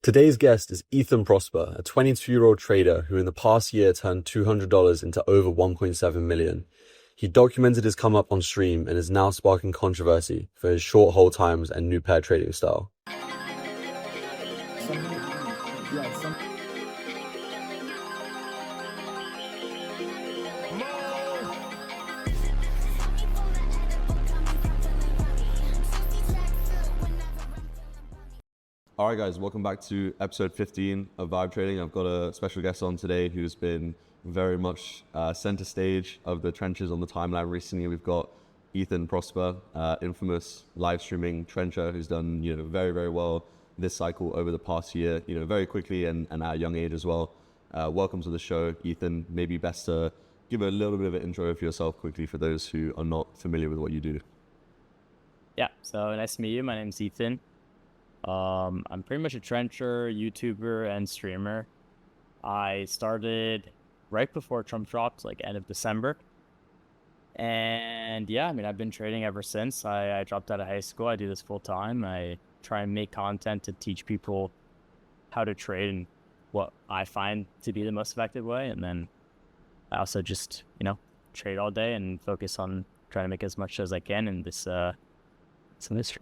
Today's guest is Ethan Prosper, a 22-year-old trader who in the past year turned $200 into over 1.7 million. He documented his come up on stream and is now sparking controversy for his short hold times and new pair trading style. All right, guys, welcome back to episode 15 of Vibe Trading. I've got a special guest on today who's been very much center stage of the trenches on the timeline recently. We've got Ethan Prosper, infamous live streaming trencher who's done very, very well this cycle over the past year, very quickly and at a young age as well. Welcome to the show, Ethan. Maybe best to give a little bit of an intro for yourself quickly for those who are not familiar with what you do. Yeah, so nice to meet you. My name's Ethan. I'm pretty much a trencher, YouTuber, and streamer. I started right before Trump dropped, like end of December. And yeah, I mean, I've been trading ever since. I dropped out of high school. I do this full time. I try and make content to teach people how to trade and what I find to be the most effective way. And then I also just, trade all day and focus on trying to make as much as I can in this industry.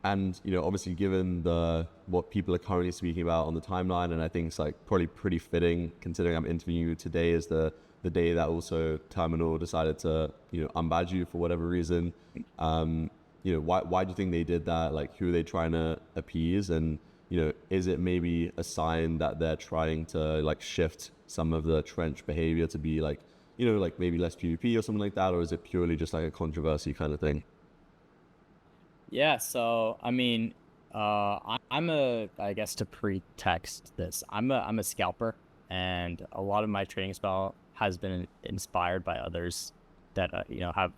And, obviously given what people are currently speaking about on the timeline, and I think it's like probably pretty fitting considering I'm interviewing you today is the day that also Terminal decided to, unbadge you for whatever reason. Why do you think they did that? Like, who are they trying to appease? And, is it maybe a sign that they're trying to like shift some of the trench behavior to be like, like maybe less PvP or something like that? Or is it purely just like a controversy kind of thing? Yeah, so I mean, I guess to pretext this, I'm a scalper, and a lot of my trading style has been inspired by others that have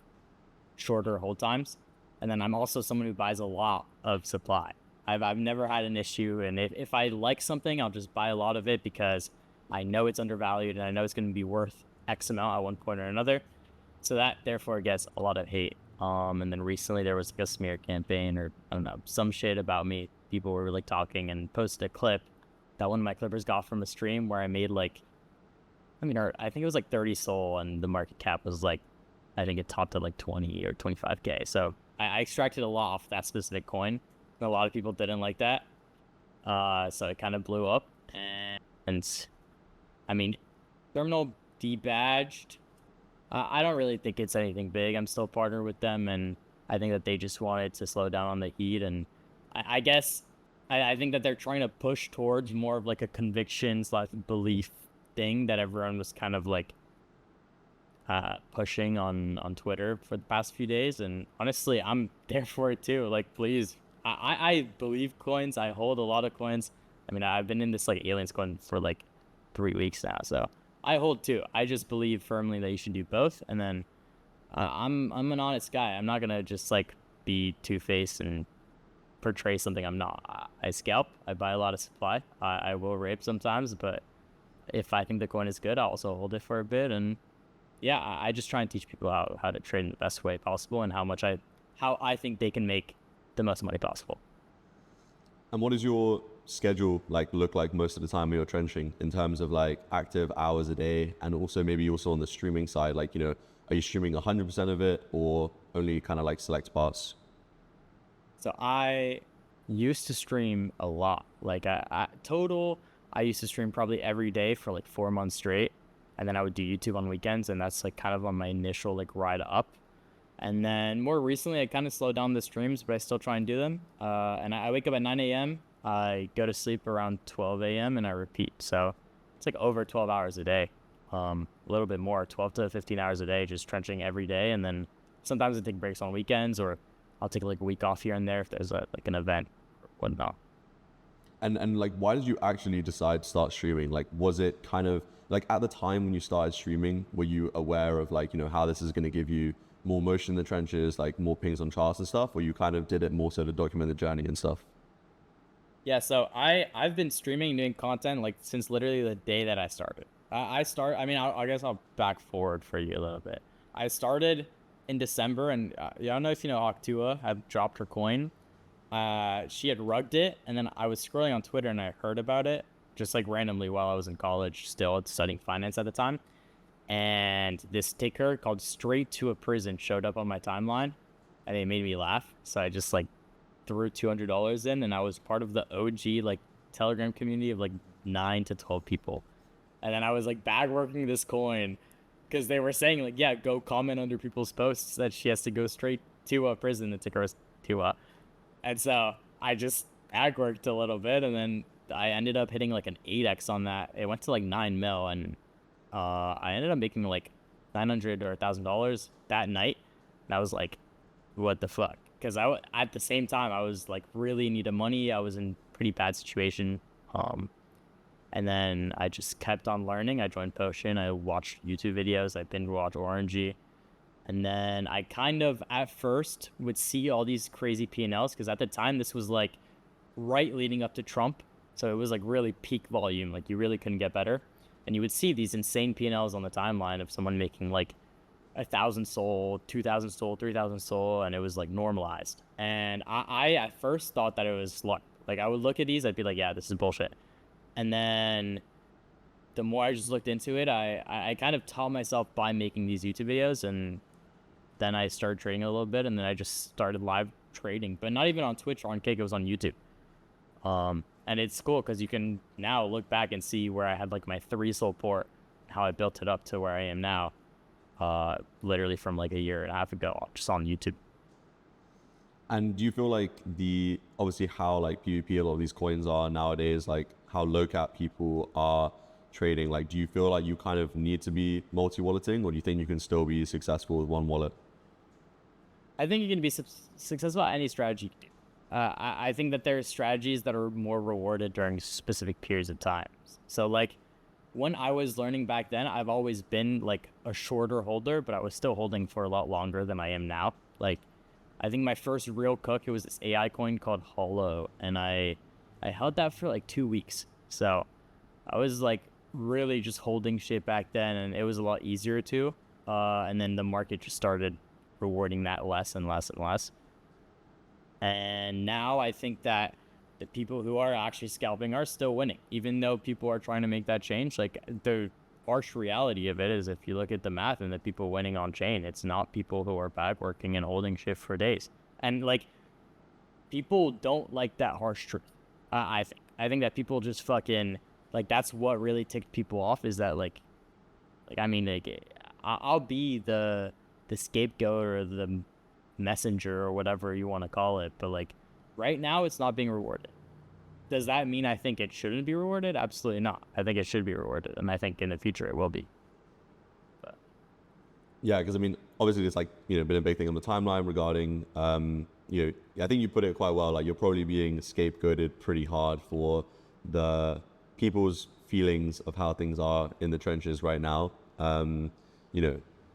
shorter hold times, and then I'm also someone who buys a lot of supply. I've never had an issue, and if I like something, I'll just buy a lot of it because I know it's undervalued and I know it's going to be worth X amount at one point or another. So that therefore gets a lot of hate. And then recently there was like a smear campaign or I don't know, some shit about me. People were like talking and posted a clip that one of my clippers got from a stream where I made like, I think it was like 30 SOL and the market cap was like, I think it topped at like 20 or 25K. So I extracted a lot off that specific coin. And a lot of people didn't like that. So it kind of blew up. And I mean, Terminal debadged. I don't really think it's anything big. I'm still partnered with them, and I think that they just wanted to slow down on the heat. And I guess I think that they're trying to push towards more of like a conviction/belief thing that everyone was kind of like pushing on Twitter for the past few days. And honestly, I'm there for it too. Like, please, I believe coins. I hold a lot of coins. I mean, I've been in this like aliens coin for like 3 weeks now, so. I hold too. I just believe firmly that you should do both. And then I'm an honest guy. I'm not gonna just like be two-faced and portray something I'm not. I scalp. I buy a lot of supply. I will rape sometimes, but if I think the coin is good, I'll also hold it for a bit. And yeah, I just try and teach people how to trade in the best way possible and how I think they can make the most money possible. And what does your schedule look like most of the time when you're trenching in terms of like active hours a day, and also maybe also on the streaming side, like, are you streaming 100% of it or only kind of like select parts? So I used to stream a lot. Like I used to stream probably every day for like 4 months straight. And then I would do YouTube on weekends, and that's like kind of on my initial like ride up. And then more recently, I kind of slowed down the streams, but I still try and do them. And I wake up at 9 a.m. I go to sleep around 12 a.m. and I repeat. So it's like over 12 hours a day, a little bit more, 12 to 15 hours a day, just trenching every day. And then sometimes I take breaks on weekends, or I'll take like a week off here and there if there's like an event or whatnot. And like, why did you actually decide to start streaming? Like, was it kind of like at the time when you started streaming, were you aware of like, how this is going to give you more motion in the trenches, like more pings on charts and stuff, or you kind of did it more so to document the journey and stuff? Yeah, so I've been streaming and doing content like since literally the day that I started. I guess I'll back forward for you a little bit. I started in December, and I don't know if you know Octua have dropped her coin. she had rugged it, and then I was scrolling on Twitter and I heard about it just like randomly while I was in college, still studying finance at the time. And this ticker called "Straight to a Prison" showed up on my timeline, and it made me laugh. So I just like threw $200 in, and I was part of the OG like Telegram community of like 9 to 12 people. And then I was like bag working this coin because they were saying like, yeah, go comment under people's posts that she has to go straight to a prison. The ticker was Tua. And so I just bag worked a little bit, and then I ended up hitting like an 8x on that. It went to like 9 mil, and I ended up making like 900 or $1,000 that night. And I was like, what the fuck? Because at the same time, I was like really in need of money. I was in pretty bad situation. And then I just kept on learning. I joined Potion. I watched YouTube videos. I binge watched Orangey. And then I kind of at first would see all these crazy P&Ls because at the time this was like right leading up to Trump. So it was like really peak volume. Like you really couldn't get better. And you would see these insane P&Ls on the timeline of someone making like 1,000 SOL, 2,000 SOL, 3,000 SOL, and it was like normalized. And I at first thought that it was luck. Like I would look at these, I'd be like, yeah, this is bullshit. And then the more I just looked into it, I kind of taught myself by making these YouTube videos, and then I started trading a little bit, and then I just started live trading, but not even on Twitch or on Kick, it was on YouTube. And it's cool because you can now look back and see where I had like my 3 SOL port, how I built it up to where I am now, literally from like a year and a half ago, just on YouTube. And do you feel like obviously how like PvP a lot of these coins are nowadays, like how low cap people are trading, like do you feel like you kind of need to be multi-walleting, or do you think you can still be successful with one wallet? I think you can be successful at any strategy. I think that there are strategies that are more rewarded during specific periods of time. So like when I was learning back then, I've always been like a shorter holder, but I was still holding for a lot longer than I am now. Like I think my first real cook, it was this AI coin called Holo, and I held that for like 2 weeks. So I was like really just holding shit back then, and it was a lot easier to. And then the market just started rewarding that less and less and less. And now I think that the people who are actually scalping are still winning, even though people are trying to make that change. Like the harsh reality of it is, if you look at the math and the people winning on chain, it's not people who are bag working and holding shit for days. And like people don't like that harsh truth. I think that people just fucking like, that's what really ticked people off, is that like I mean, like I'll be the scapegoat or the messenger or whatever you want to call it, but like right now it's not being rewarded. Does that mean I think it shouldn't be rewarded? Absolutely not. I think it should be rewarded, and I think in the future it will be. But Yeah, because I mean, obviously it's like, been a big thing on the timeline regarding, I think you put it quite well. Like you're probably being scapegoated pretty hard for the people's feelings of how things are in the trenches right now.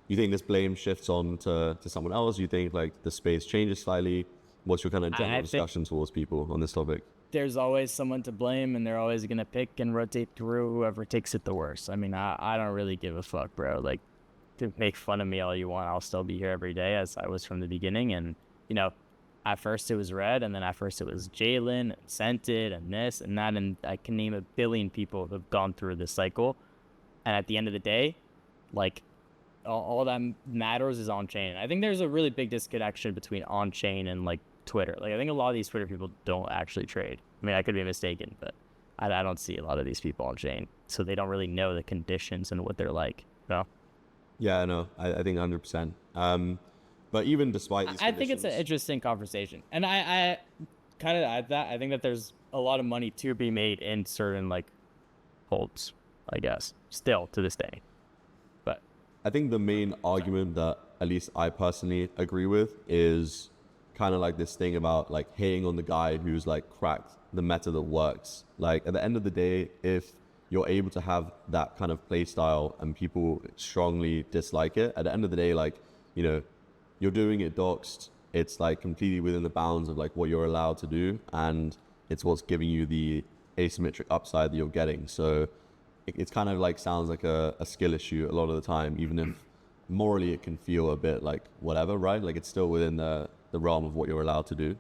You think this blame shifts on to someone else? You think like the space changes slightly? What's your kind of general discussion towards people on this topic? there's always someone to blame, and they're always going to pick and rotate through whoever takes it the worst. I mean, I don't really give a fuck, bro. Like, to make fun of me all you want, I'll still be here every day as I was from the beginning. And, at first it was Red, and then at first it was Jalen and Scented and this and that. And I can name a billion people who have gone through this cycle. And at the end of the day, like, all that matters is on-chain. I think there's a really big disconnection between on-chain and, like, Twitter. Like, I think a lot of these Twitter people don't actually trade. I mean, I could be mistaken, but I don't see a lot of these people on-chain. So they don't really know the conditions and what they're like, Yeah, no, I think 100%. But even despite these I think it's an interesting conversation. And I kind of add that. I think that there's a lot of money to be made in certain, like, holds, I guess, still to this day. But I think the main argument that at least I personally agree with is kind of like this thing about like hating on the guy who's like cracked the meta that works. Like at the end of the day, if you're able to have that kind of play style and people strongly dislike it, at the end of the day, like, you're doing it doxed. It's like completely within the bounds of like what you're allowed to do, and it's what's giving you the asymmetric upside that you're getting. So it's kind of like sounds like a skill issue a lot of the time, even if morally it can feel a bit like whatever, right? Like it's still within the realm of what you're allowed to do.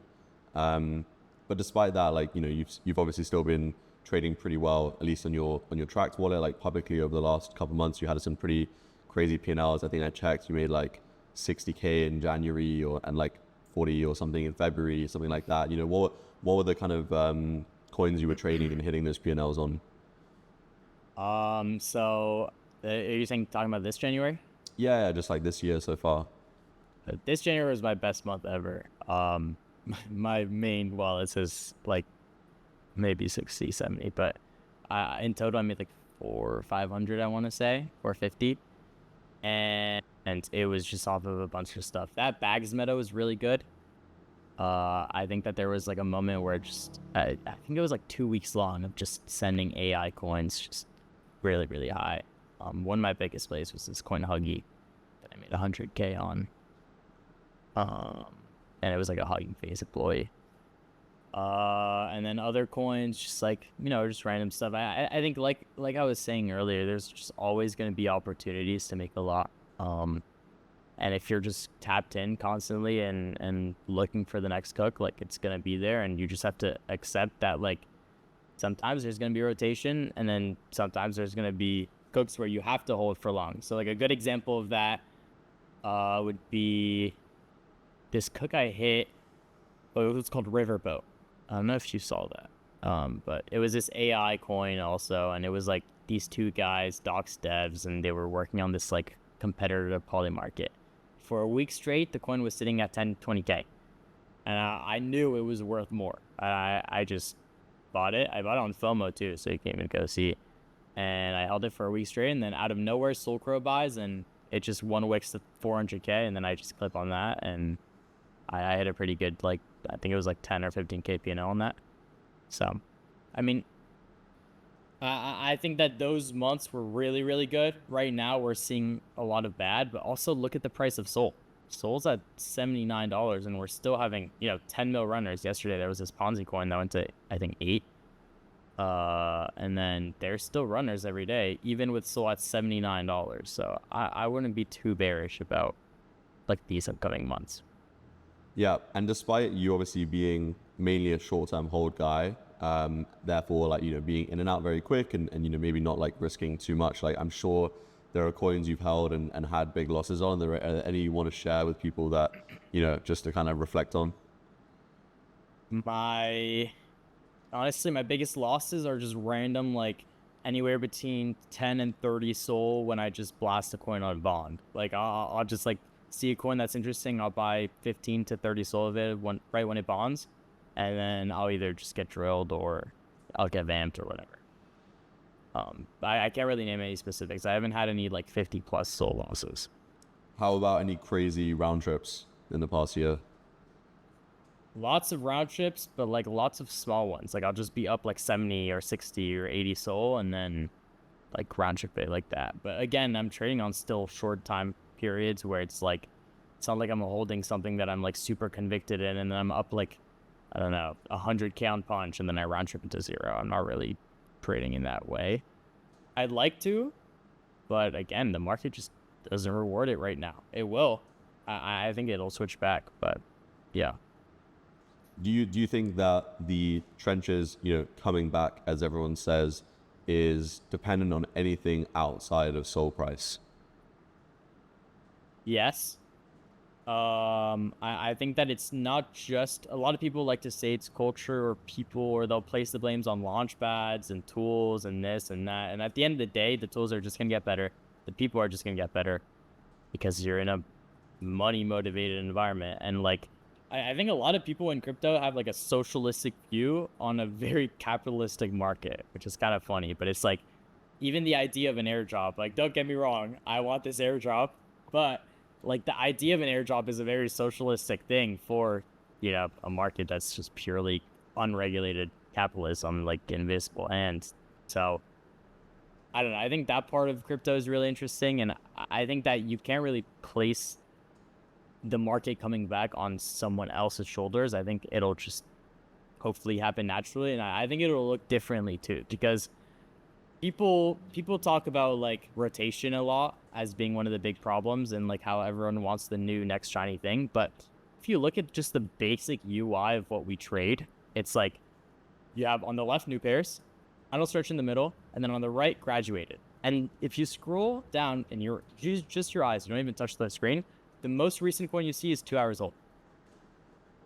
But despite that, like, you've obviously still been trading pretty well, at least on your tracked wallet. Like publicly over the last couple of months, you had some pretty crazy P&Ls. I think I checked, you made like 60K in January and like 40 or something in February, something like that. What were the kind of coins you were trading and hitting those P&Ls on? So are you talking about this January? Yeah, just like this year so far. This January was my best month ever. My main wallet says like maybe 60, 70, but in total I made like 500, I want to say 450, and it was just off of a bunch of stuff. That bags meta was really good. I think that there was like a moment where I think it was like 2 weeks long of just sending AI coins just really, really high. One of my biggest plays was this coin Huggy that I made 100K on. And it was like a Hugging Face employee. And then other coins, just like, just random stuff. I think like I was saying earlier, there's just always going to be opportunities to make a lot. And if you're just tapped in constantly and looking for the next cook, like it's going to be there, and you just have to accept that, like, sometimes there's going to be rotation, and then sometimes there's going to be cooks where you have to hold for long. So like a good example of that would be this cook I hit. Oh, it was called Riverboat. I don't know if you saw that. But it was this AI coin also, and it was like these two guys, docs devs, and they were working on this like competitor to Poly Market. For a week straight, the coin was sitting at 10, 20K. And I knew it was worth more. I just bought it. I bought it on FOMO too, so you can't even go see. And I held it for a week straight, and then out of nowhere, Soul Crow buys, and it just one wicks to 400K, and then I just clip on that, and I had a pretty good, like, I think it was like 10 or 15K P&L on that. So, I mean, I think that those months were really, really good. Right now, we're seeing a lot of bad, but also look at the price of Soul. Soul's at $79, and we're still having, 10 mil runners. Yesterday, there was this Ponzi coin that went to, I think, 8. And then there's still runners every day, even with Soul at $79. So I wouldn't be too bearish about, like, these upcoming months. Yeah, and despite you obviously being mainly a short-term hold guy, therefore, like, being in and out very quick and maybe not like risking too much, like, I'm sure there are coins you've held and had big losses on. Are there any you want to share with people that, just to kind of reflect on? Honestly, my biggest losses are just random, like anywhere between 10 and 30 Soul when I just blast a coin on bond. Like I'll just like see a coin that's interesting, I'll buy 15 to 30 Soul of it right when it bonds, and then I'll either just get drilled or I'll get vamped or whatever. I can't really name any specifics. I haven't had any like 50 plus Soul losses. How about any crazy round trips in the past year? Lots of round trips, but like lots of small ones. Like I'll just be up like 70 or 60 or 80 Soul, and then like round trip it like that. But again, I'm trading on still short time periods where it's like, it's not like I'm holding something that I'm like super convicted in, and then I'm up like, I don't know, 100K on punch, and then I round trip into 0. I'm not really trading in that way. I'd like to, but again, the market just doesn't reward it right now. It will. I think it'll switch back, but yeah. Do you think that the trenches, coming back, as everyone says, is dependent on anything outside of Soul price? Yes. I think that it's not just, a lot of people like to say it's culture or people, or they'll place the blames on launch pads and tools and this and that. And at the end of the day, the tools are just going to get better. The people are just going to get better because you're in a money motivated environment. And like, I think a lot of people in crypto have like a socialistic view on a very capitalistic market, which is kind of funny, but it's like, even the idea of an airdrop, like, don't get me wrong, I want this airdrop, but like the idea of an airdrop is a very socialistic thing for, a market that's just purely unregulated capitalism, like invisible hands. So I don't know. I think that part of crypto is really interesting, and I think that you can't really place the market coming back on someone else's shoulders. I think it'll just hopefully happen naturally, and I think it'll look differently too, because people talk about like rotation a lot as being one of the big problems, and like how everyone wants the new next shiny thing. But if you look at just the basic UI of what we trade, it's like you have on the left new pairs, final stretch in the middle, and then on the right graduated. And if you scroll down and you use just your eyes, you don't even touch the screen, the most recent coin you see is 2 hours old.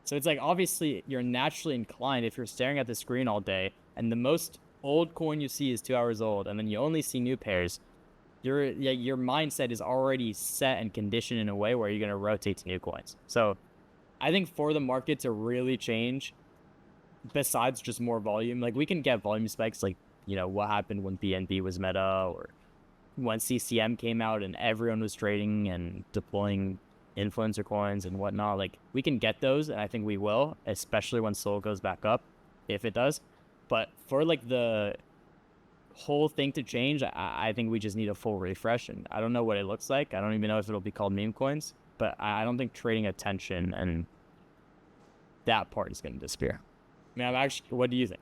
So it's like, obviously you're naturally inclined if you're staring at the screen all day and the most old coin you see is 2 hours old and then you only see new pairs, your mindset is already set and conditioned in a way where you're going to rotate to new coins. So I think for the market to really change, besides just more volume, like we can get volume spikes, like, what happened when BNB was meta, or when CCM came out and everyone was trading and deploying influencer coins and whatnot. Like we can get those, and I think we will, especially when Sol goes back up, if it does. But for like the whole thing to change, I think we just need a full refresh, and I don't know what it looks like. I don't even know if it'll be called meme coins, but I don't think trading attention and that part is going to disappear. I mean, what do you think?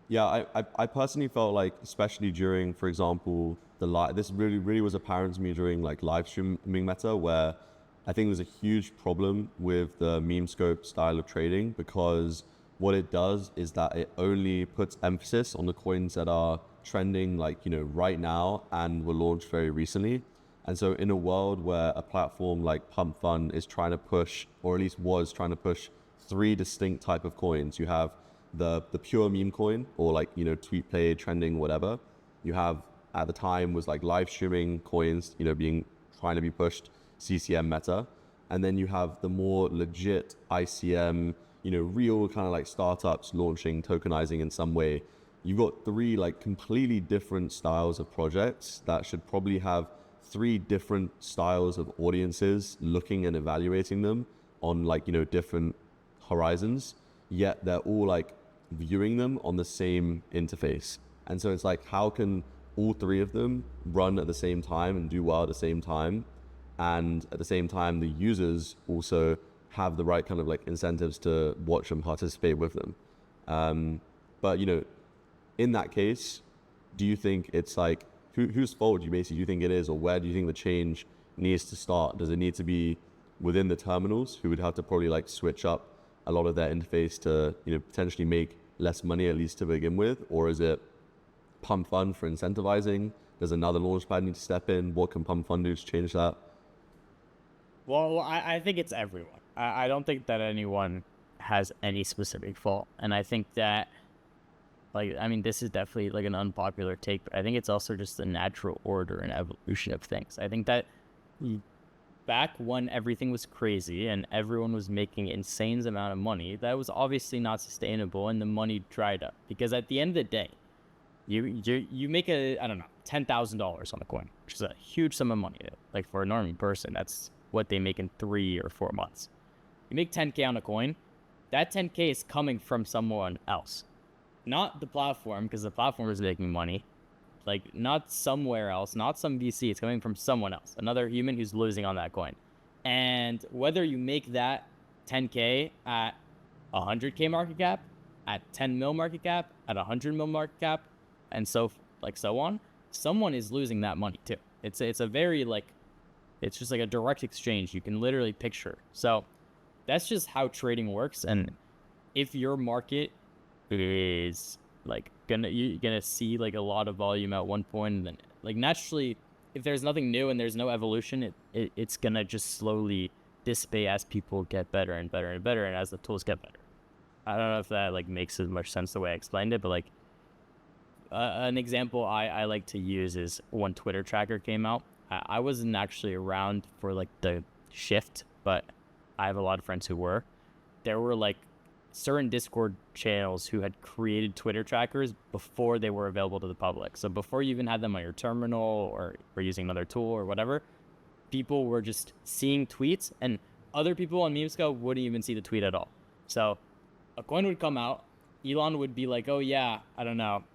Yeah, I personally felt like, especially during, for example, this really was apparent to me during like live streaming meta, where I think there's a huge problem with the meme scope style of trading, because what it does is that it only puts emphasis on the coins that are trending like, right now and were launched very recently. And so in a world where a platform like Pump Fund is trying to push, or at least was trying to push, 3 distinct type of coins. You have the pure meme coin, or like, tweet play, trending, whatever. You have, at the time, was like live streaming coins, trying to be pushed, CCM meta. And then you have the more legit ICM, real kind of like startups launching, tokenizing in some way. You've got 3 like completely different styles of projects that should probably have 3 different styles of audiences looking and evaluating them on like, different horizons, yet they're all like viewing them on the same interface. And so it's like, how can all 3 of them run at the same time and do well at the same time? And at the same time, the users also have the right kind of like incentives to watch and participate with them. But in that case, do you think it's like, whose fault do you think it is, or where do you think the change needs to start? Does it need to be within the terminals, who would have to probably like switch up a lot of their interface to potentially make less money, at least to begin with? Or is it Pump Fund for incentivizing? Does another launchpad need to step in? What can Pump Fund do to change that? Well, I think it's everyone. I don't think that anyone has any specific fault. And I think that, like, I mean, this is definitely like an unpopular take, but I think it's also just the natural order and evolution of things. I think that back when everything was crazy and everyone was making insane amount of money, that was obviously not sustainable, and the money dried up. Because at the end of the day, you make $10,000 on a coin, which is a huge sum of money. Like for a normie person, that's what they make in 3 or 4 months. You make 10K on a coin, that 10K is coming from someone else, not the platform, because the platform is making money. Like, not somewhere else, not some VC. It's coming from someone else, another human who's losing on that coin. And whether you make that 10K at 100K market cap, at 10 mil market cap, at 100 mil market cap, and so on, someone is losing that money too. It's a very like, it's just like a direct exchange you can literally picture. So that's just how trading works. And if your market is like you're gonna see like a lot of volume at one point, and then like naturally, if there's nothing new and there's no evolution, it's gonna just slowly dissipate as people get better and better and better, and as the tools get better. I don't know if that like makes as much sense the way I explained it, but like an example I like to use is when Twitter Tracker came out. I wasn't actually around for like the shift, but I have a lot of friends who were. There were like certain Discord channels who had created Twitter trackers before they were available to the public. So before you even had them on your terminal or were using another tool or whatever, people were just seeing tweets, and other people on Memesco wouldn't even see the tweet at all. So a coin would come out, Elon would be like, oh yeah, I don't know,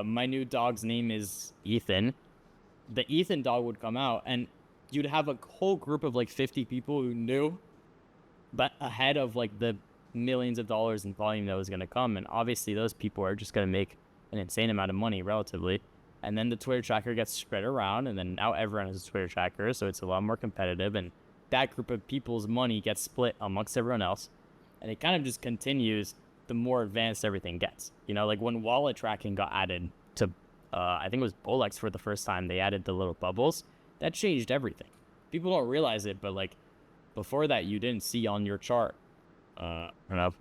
my new dog's name is Ethan. The Ethan dog would come out, and you'd have a whole group of like 50 people who knew, but ahead of like the millions of dollars in volume that was going to come. And obviously those people are just going to make an insane amount of money relatively. And then the Twitter tracker gets spread around, and then now everyone has a Twitter tracker, so it's a lot more competitive. And that group of people's money gets split amongst everyone else, and it kind of just continues the more advanced everything gets. You know, like when wallet tracking got added to, I think it was Bolex for the first time, they added the little bubbles. That changed everything. People don't realize it, but like before that, you didn't see on your chart, you know,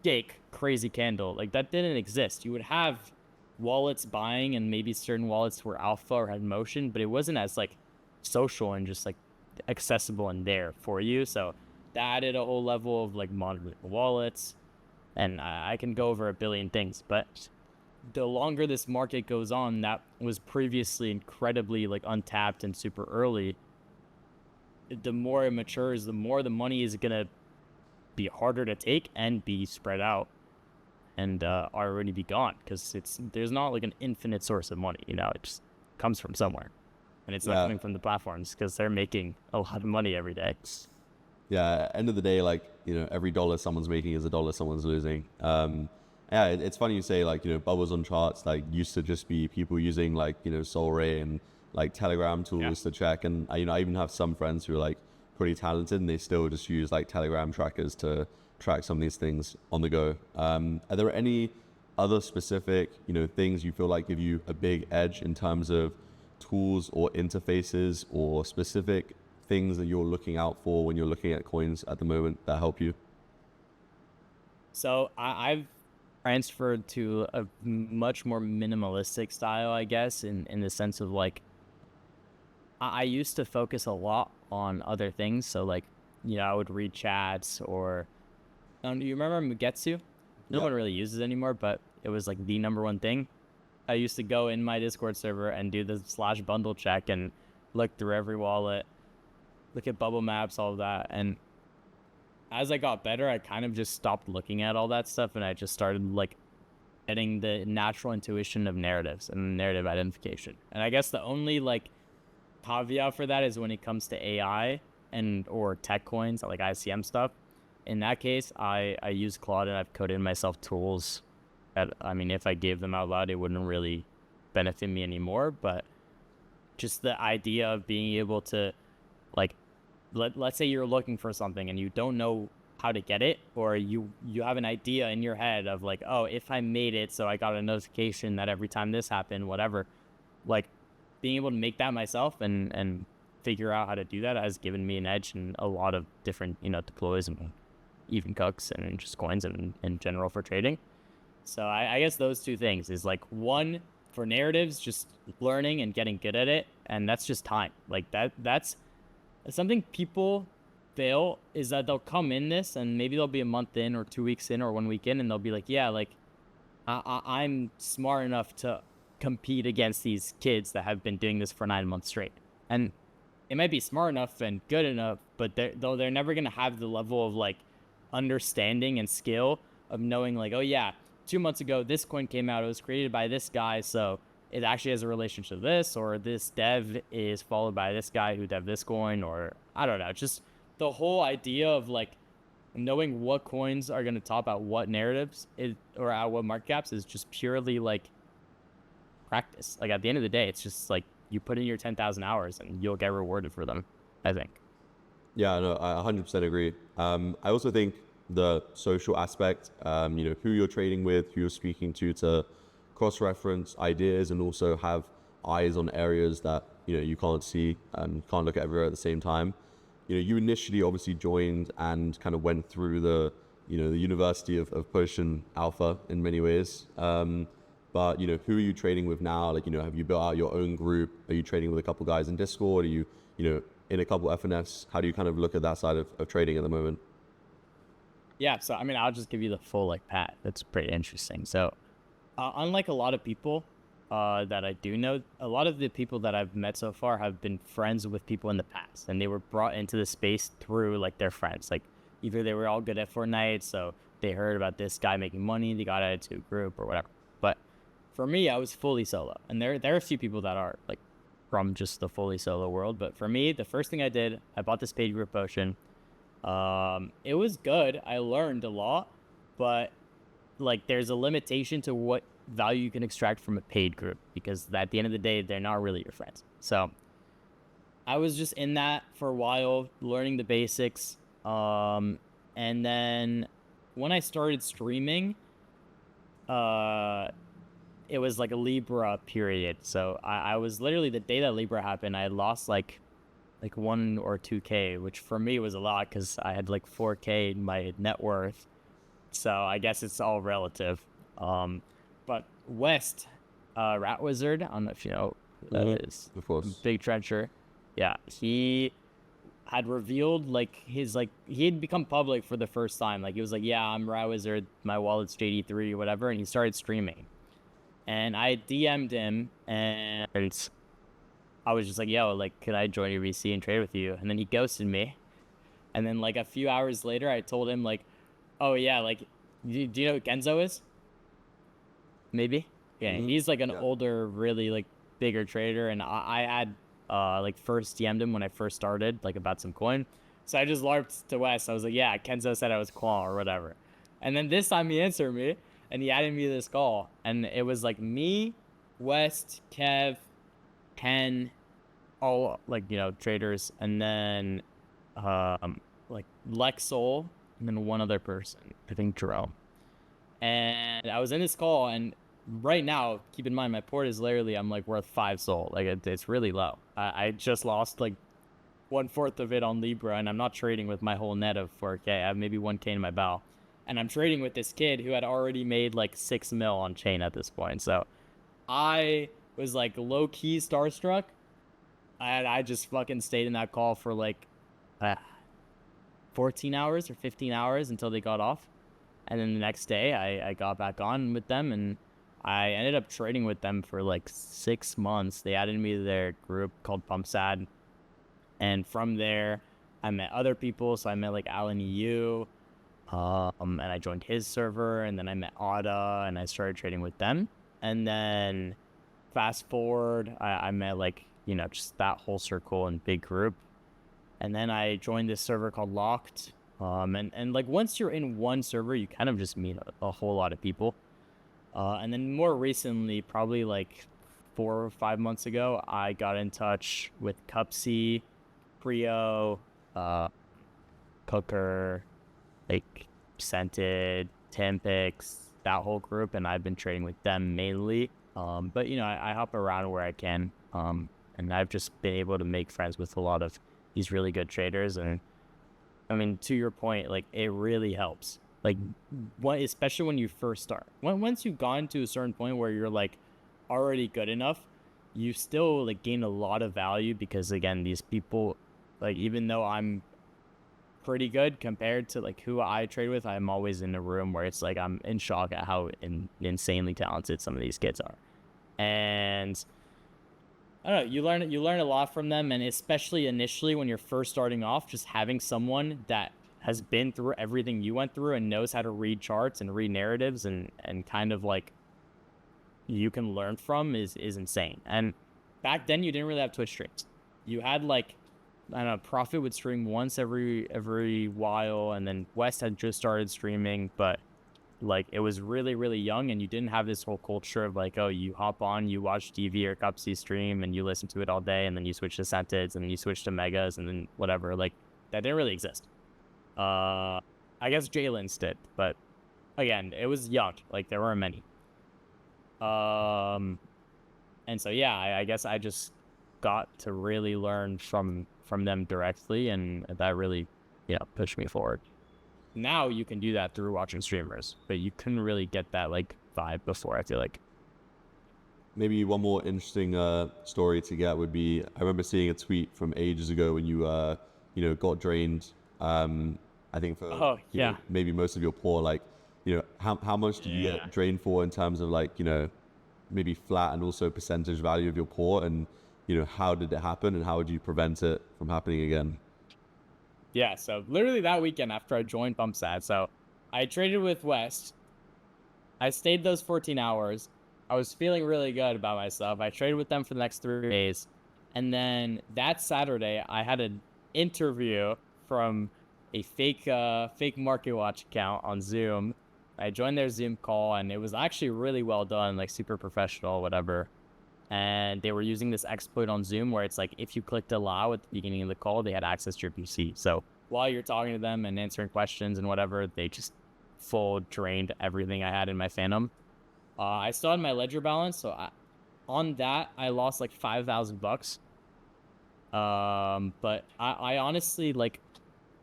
Jake, crazy candle. Like that didn't exist. You would have wallets buying, and maybe certain wallets were alpha or had motion, but it wasn't as like social and just like accessible and there for you. So that added a whole level of like monitoring wallets, and I can go over a billion things, but the longer this market goes on, that was previously incredibly like untapped and super early, the more it matures, the more the money is gonna be harder to take and be spread out and already be gone, because there's not like an infinite source of money. You know, it just comes from somewhere, and it's not coming from the platforms because they're making a lot of money every day. Yeah, end of the day, like, you know, every dollar someone's making is a dollar someone's losing. Yeah, it's funny you say, like, you know, bubbles on charts, like, used to just be people using, like, you know, SolRay and like Telegram tools to check. And you know, I even have some friends who are like pretty talented and they still just use like Telegram trackers to track some of these things on the go. Are there any other specific, you know, things you feel like give you a big edge in terms of tools or interfaces or specific things that you're looking out for when you're looking at coins at the moment that help you? So I've transferred to a much more minimalistic style, I guess, in the sense of like, I used to focus a lot on other things. So like, you know, I would read chats or, do you remember Mugetsu? No one really uses it anymore, but it was like the number one thing. I used to go in my Discord server and do the slash bundle check and look through every wallet, look at bubble maps, all of that. And as I got better, I kind of just stopped looking at all that stuff, and I just started like getting the natural intuition of narratives and narrative identification. And I guess the only like caveat for that is when it comes to AI and or tech coins, like ICM stuff. In that case, I use Claude, and I've coded myself tools that, I mean, if I gave them out loud, it wouldn't really benefit me anymore. But just the idea of being able to, like, let's say you're looking for something and you don't know how to get it, or you have an idea in your head of like, oh, if I made it so I got a notification that every time this happened, whatever, like being able to make that myself and figure out how to do that has given me an edge in a lot of different, you know, deploys and even cooks and just coins and in general for trading. So I guess those two things is like, one, for narratives, just learning and getting good at it, and that's just time. Like that's something people fail, is that they'll come in this and maybe they'll be a month in or 2 weeks in or 1 week in, and they'll be like, yeah, like I'm smart enough to compete against these kids that have been doing this for 9 months straight. And it might be smart enough and good enough, but they're never going to have the level of like understanding and skill of knowing like, oh yeah, 2 months ago this coin came out, it was created by this guy, so it actually has a relationship to this, or this dev is followed by this guy who dev this coin, or I don't know. Just the whole idea of like knowing what coins are going to top out what narratives is, or at what market caps, is just purely like practice. Like at the end of the day, it's just like you put in your 10,000 hours and you'll get rewarded for them, I think. Yeah, no, I 100% agree. I also think the social aspect, you know, who you're trading with, who you're speaking to cross-reference ideas and also have eyes on areas that, you know, you can't see and can't look at everywhere at the same time. You know, you initially obviously joined and kind of went through the, you know, the university of push and alpha in many ways. But, you know, who are you trading with now? Like, you know, have you built out your own group? Are you trading with a couple guys in Discord? Are you know, in a couple FNFs? How do you kind of look at that side of trading at the moment? Yeah, so I mean, I'll just give you the full like pat. That's pretty interesting. So unlike a lot of people that I do know, a lot of the people that I've met so far have been friends with people in the past, and they were brought into the space through like their friends. Like either they were all good at Fortnite, so they heard about this guy making money, they got added to a group or whatever. But for me, I was fully solo, and there are a few people that are like from just the fully solo world. But for me, the first thing I did, I bought this paid group potion. It was good. I learned a lot, but like there's a limitation to what value you can extract from a paid group, because at the end of the day, they're not really your friends. So I was just in that for a while, learning the basics. And then when I started streaming, uh, it was like a Libra period. So I was literally the day that Libra happened, I had lost like 1 or 2K, which for me was a lot because I had like 4K in my net worth. So I guess it's all relative. Um, but West, Rat Wizard, I don't know if you know who that is. Of course. Big trencher. Yeah, he had revealed like his like he had become public for the first time. Like he was like, yeah, I'm Rat Wizard, my wallet's JD3, whatever, and he started streaming. And I DM'd him and I was just like, yo, like, could I join your VC and trade with you? And then he ghosted me. And then like a few hours later, I told him like, oh yeah, like, do you know who Kenzo is? Maybe. Yeah, he's like an Yeah. older, really like bigger trader, and I had like first DM'd him when I first started, like about some coin. So I just larped to West. I was like, yeah, Kenzo said I was qual or whatever. And then this time he answered me and he added me to this call. And it was like me, West, Kev, Ken, all like, you know, traders, and then like Lexol, and then one other person, I think Jerome. And I was in this call, and right now, keep in mind, my port is literally, I'm like worth 5 SOL. Like it's really low. I just lost like 1/4 of it on Libra, and I'm not trading with my whole net of 4K. I have maybe 1K in my bow, and I'm trading with this kid who had already made like 6 mil on chain at this point. So I was like low key starstruck, and I just fucking stayed in that call for like uh, 14 hours or 15 hours until they got off. And then the next day, I got back on with them, and I ended up trading with them for like 6 months. They added me to their group called PumpSad. And from there, I met other people. So I met like Alan EU, and I joined his server. And then I met Ada, and I started trading with them. And then fast forward, I met like, you know, just that whole circle and big group. And then I joined this server called Locked. And like once you're in one server, you kind of just meet a whole lot of people. And then more recently, probably like 4 or 5 months ago, I got in touch with Cupsy, Prio, Cooker, like Scented, Timpix, that whole group, and I've been trading with them mainly. But you know, I hop around where I can. And I've just been able to make friends with a lot of these really good traders, and I mean, to your point, like it really helps. Like, what, especially when you first start. Once you've gone to a certain point where you're like already good enough, you still like gain a lot of value because again, these people, like even though I'm pretty good compared to like who I trade with, I'm always in a room where it's like I'm in shock at how insanely talented some of these kids are, and I don't know. You learn a lot from them, and especially initially when you're first starting off, just having someone that has been through everything you went through and knows how to read charts and read narratives and kind of like you can learn from is insane. And back then you didn't really have Twitch streams. You had like I don't know, Profit would stream once every while, and then West had just started streaming, but like it was really young, and you didn't have this whole culture of like, oh, you hop on, you watch TV or Cupsy stream and you listen to it all day, and then you switch to Sentids, and then you switch to Megas, and then whatever. Like that didn't really exist. I guess Jalen's did, but again, it was young. Like there weren't many. And so yeah, I guess I just got to really learn from them directly, and that really, you know, pushed me forward. Now you can do that through watching streamers, but you couldn't really get that like vibe before, I feel like. Maybe one more interesting story to get would be, I remember seeing a tweet from ages ago when you, you know, got drained. I think for you know, maybe most of your poor, like, you know, how much did you get drained for in terms of like, you know, maybe flat and also percentage value of your poor, and you know, how did it happen and how would you prevent it from happening again? Yeah, so literally that weekend after I joined PumpSat, so I traded with West. I stayed those 14 hours. I was feeling really good about myself. I traded with them for the next 3 days. And then that Saturday, I had an interview from a fake Market Watch account on Zoom. I joined their Zoom call, and it was actually really well done, like super professional, whatever. and they were using this exploit on Zoom where it's like if you clicked allow at the beginning of the call, they had access to your PC. So while you're talking to them and answering questions and whatever, they just full drained everything I had in my Phantom. I still had my ledger balance, so on that I lost like $5,000. But I honestly like,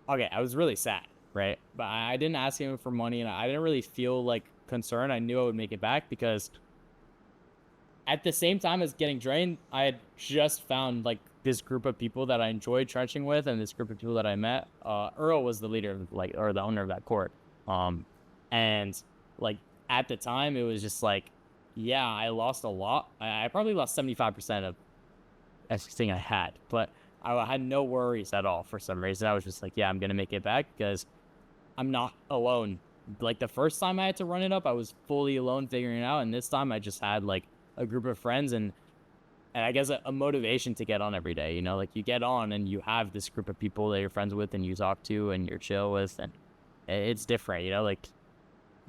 okay, I was really sad, right? But I didn't ask him for money, and I didn't really feel like concerned. I knew I would make it back because at the same time as getting drained, I had just found like this group of people that I enjoyed trenching with, and this group of people that I met. Earl was the leader of or the owner of that court. And like at the time, it was just like, yeah, I lost a lot. I probably lost 75% of everything I had, but I had no worries at all for some reason. I was just like, yeah, I'm gonna make it back because I'm not alone. Like the first time I had to run it up, I was fully alone figuring it out, and this time I just had like a group of friends and I guess a motivation to get on every day. You know, like you get on and you have this group of people that you're friends with and you talk to and you're chill with, and it's different. You know, like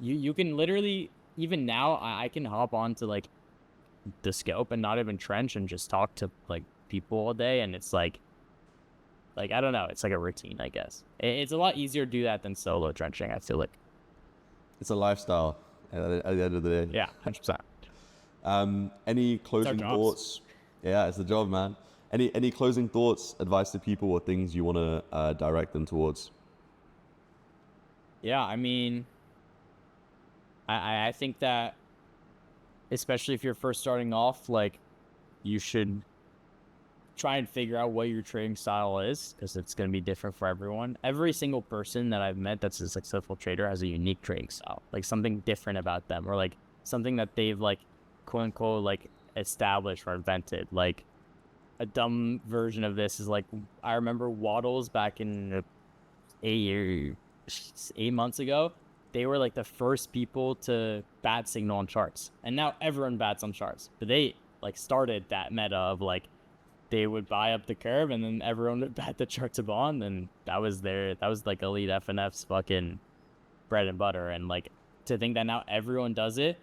you can literally, even now I can hop on to like the scope and not even trench and just talk to like people all day, and it's like I don't know, it's like a routine, I guess. It's a lot easier to do that than solo trenching, I feel like. It's a lifestyle at the end of the day. Yeah, 100%. Any closing thoughts? Yeah, it's the job, man. Any closing thoughts, advice to people, or things you want to direct them towards? Yeah, I mean, I think that especially if you're first starting off, like you should try and figure out what your trading style is, because it's going to be different for everyone. Every single person that I've met that's a successful trader has a unique trading style, like something different about them, or like something that they've like quote unquote like established or invented. Like a dumb version of this is like, I remember Waddles back in 8 months ago, they were like the first people to bat signal on charts, and now everyone bats on charts. But they like started that meta of like they would buy up the curve and then everyone would bat the chart to bond, and that was like elite FNF's fucking bread and butter. And like to think that now everyone does it,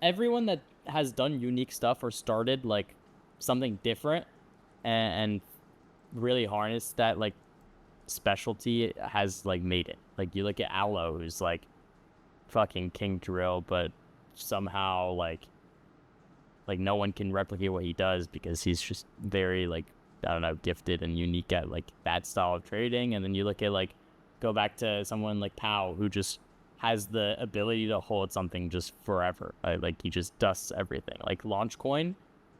everyone that has done unique stuff or started like something different and really harnessed that like specialty has like made it. Like you look at Aloe, who's like fucking king drill, but somehow like no one can replicate what he does because he's just very like, I don't know, gifted and unique at like that style of trading. And then you look at like, go back to someone like Powell, who just has the ability to hold something just forever. Like he just dusts everything. Like Launchcoin,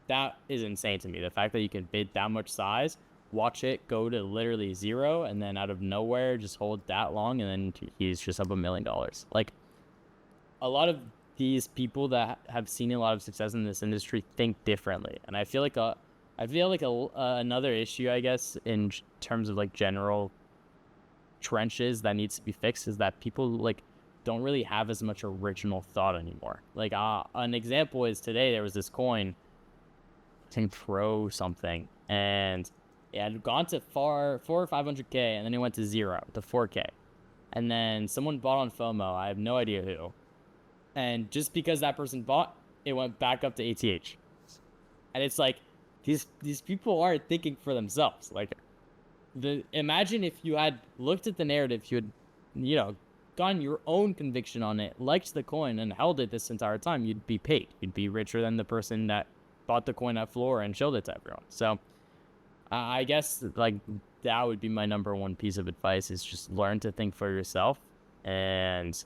that is insane to me. The fact that you can bid that much size, watch it go to literally zero, and then out of nowhere just hold that long, and then he's just up $1 million. Like a lot of these people that have seen a lot of success in this industry think differently, and I feel like another issue, I guess, in terms of like general trenches that needs to be fixed is that people like don't really have as much original thought anymore. Like an example is today there was this coin, I think Pro something, and it had gone to 400 or 500k, and then it went to 0 to 4k, and then someone bought on FOMO. I have no idea who. And just because that person bought, it went back up to ATH. And it's like, these people aren't thinking for themselves. Like, imagine if you had looked at the narrative, you had, gotten your own conviction on it, liked the coin, and held it this entire time, you'd be paid. You'd be richer than the person that bought the coin at floor and showed it to everyone. So, I guess, like, that would be my number one piece of advice, is just learn to think for yourself and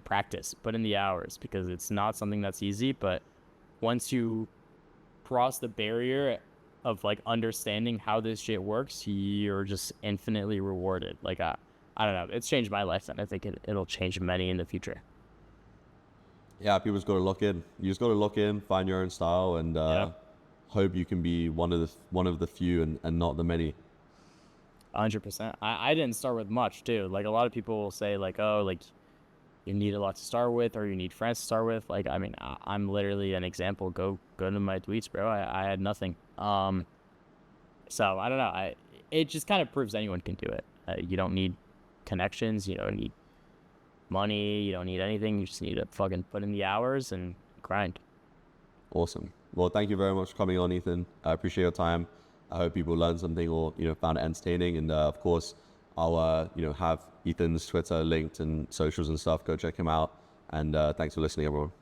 practice, put in the hours, because it's not something that's easy. But once you cross the barrier of like understanding how this shit works, you're just infinitely rewarded. Like I don't know, it's changed my life, and I think it'll change many in the future. Yeah, people just got to lock in. You just got to lock in, find your own style, and hope you can be one of the few and not the many. 100%. I didn't start with much too. Like a lot of people will say like, oh, like you need a lot to start with, or you need friends to start with. Like, I mean, I'm literally an example. Go to my tweets, bro. I had nothing. So I don't know. It just kind of proves anyone can do it. You don't need connections. You don't need money. You don't need anything. You just need to fucking put in the hours and grind. Awesome. Well, thank you very much for coming on, Ethan. I appreciate your time. I hope people learned something or, found it entertaining. And of course, I'll, have Ethan's Twitter linked and socials and stuff. Go check him out. And thanks for listening, everyone.